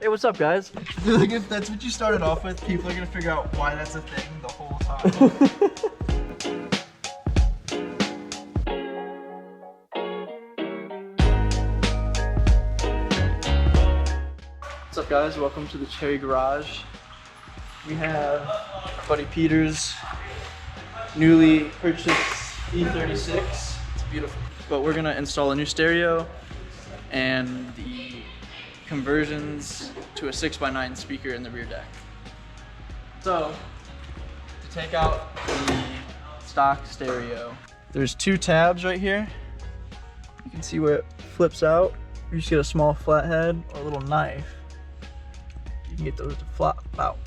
Hey, what's up, guys? Like, if that's what you started off with, people are gonna figure out why that's a thing the whole time. What's up, guys? Welcome to the Cherry Garage. We have our buddy Peter's newly purchased e36. It's beautiful. But we're gonna install a new stereo and the conversions to a 6x9 speaker in the rear deck. So, to take out the stock stereo, there's two tabs right here. You can see where it flips out. You just get a small flathead or a little knife. You can get those to flop out.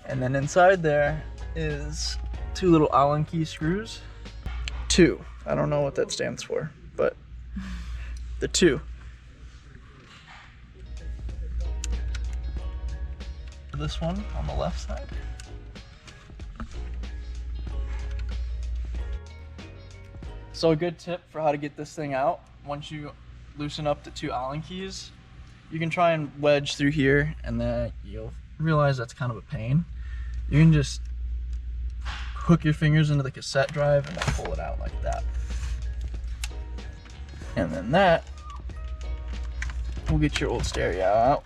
And then inside there is two little Allen key screws. Two. I don't know what that stands for, but the two. This one on the left side. So a good tip for how to get this thing out, once you loosen up the two Allen keys, you can try and wedge through here and then you'll realize that's kind of a pain. You can just hook your fingers into the cassette drive and then pull it out like that. And then that will get your old stereo out.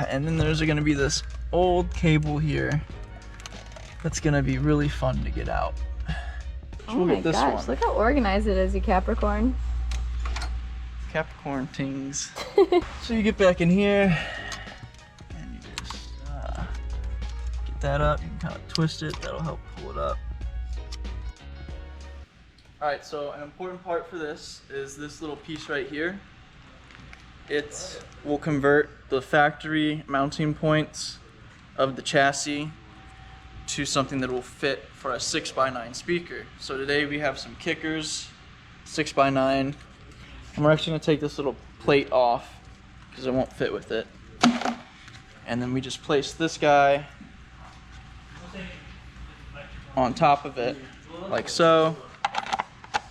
And then there's gonna be this old cable here that's gonna be really fun to get out. So oh my gosh, look how organized it is, you Capricorn. Capricorn tings. So you get back in here and you just get that up. You can kind of twist it, that'll help pull it up. Alright, so an important part for this is this little piece right here. It will convert the factory mounting points of the chassis to something that will fit for a 6x9 speaker. So today we have some kickers, 6x9, and we're actually going to take this little plate off because it won't fit with it. And then we just place this guy on top of it like so.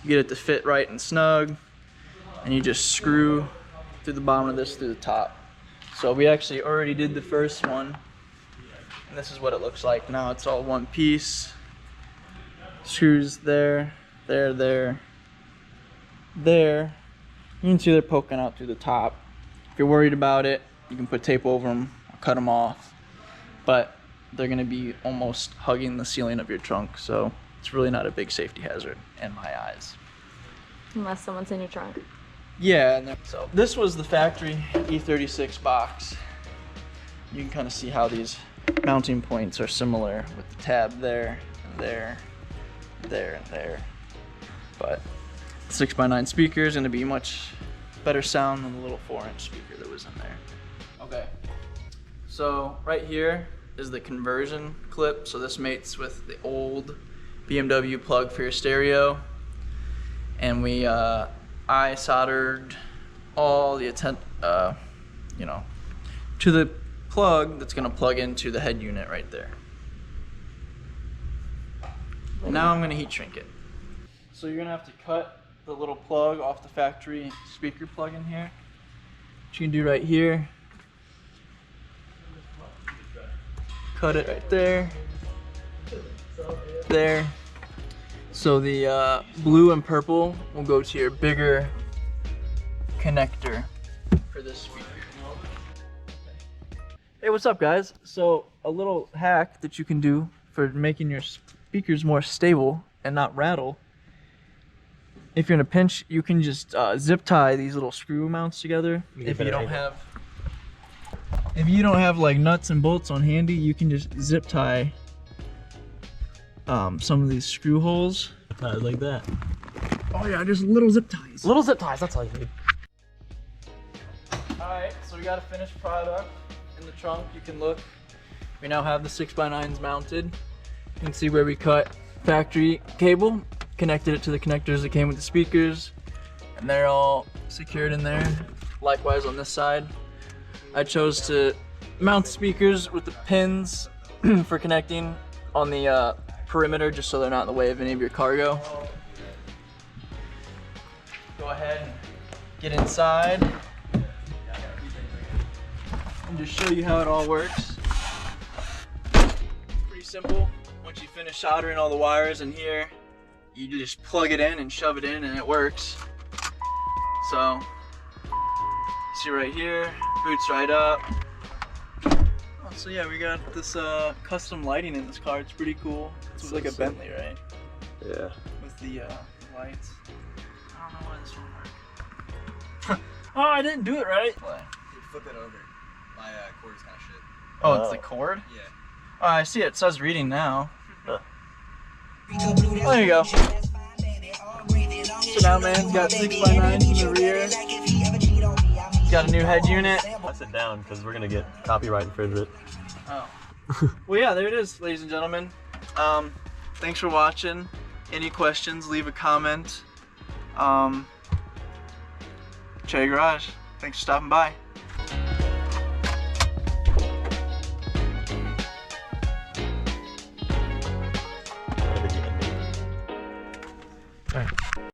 You get it to fit right and snug, and you just screw through the bottom of this through the top. So we actually already did the first one, and this is what it looks like. Now it's all one piece. Screws there, there, there, there. You can see they're poking out through the top. If you're worried about it, you can put tape over them or cut them off. But they're gonna be almost hugging the ceiling of your trunk, so it's really not a big safety hazard in my eyes. Unless someone's in your trunk. Yeah, and so this was the factory e36 box. You can kind of see how these mounting points are similar with the tab there, and there, there, and there. But 6x9 speaker is going to be much better sound than the little 4-inch speaker that was in there. Okay, so right here is the conversion clip. So this mates with the old BMW plug for your stereo, and we I soldered all the to the plug that's going to plug into the head unit right there. Now I'm going to heat shrink it. So you're going to have to cut the little plug off the factory speaker plug in here. What you can do right here, cut it right there, there. So the blue and purple will go to your bigger connector for this speaker. Hey, what's up, guys? So a little hack that you can do for making your speakers more stable and not rattle. If you're in a pinch, you can just zip tie these little screw mounts together. If you don't have like nuts and bolts on handy, you can just zip tie some of these screw holes. Like that. Oh yeah, just little zip ties. Little zip ties, that's all you need. Alright, so we got a finished product in the trunk. You can look. We now have the 6x9s mounted. You can see where we cut factory cable, connected it to the connectors that came with the speakers, and they're all secured in there. Likewise on this side. I chose to mount the speakers with the pins for connecting on the perimeter, just so they're not in the way of any of your cargo. Go ahead and get inside. and just show you how it all works. Pretty simple. Once you finish soldering all the wires in here, you just plug it in and shove it in and it works. So, see right here, boots right up. Oh, so yeah, we got this custom lighting in this car. It's pretty cool. It's like a Bentley, right? Yeah. With the lights. I don't know why this won't work. Oh, I didn't do it right. What? Flip it over. My cord is kind of shit. Oh, it's the cord? Yeah. Oh, I see it. It says reading now. Oh, there you go. So now man's got 6x9s in the rear. He's got a new head unit. I sit down because we're gonna get copyright infringement. Oh. Well, yeah, there it is, ladies and gentlemen. Thanks for watching. Any questions, leave a comment. Cherry Garage, thanks for stopping by.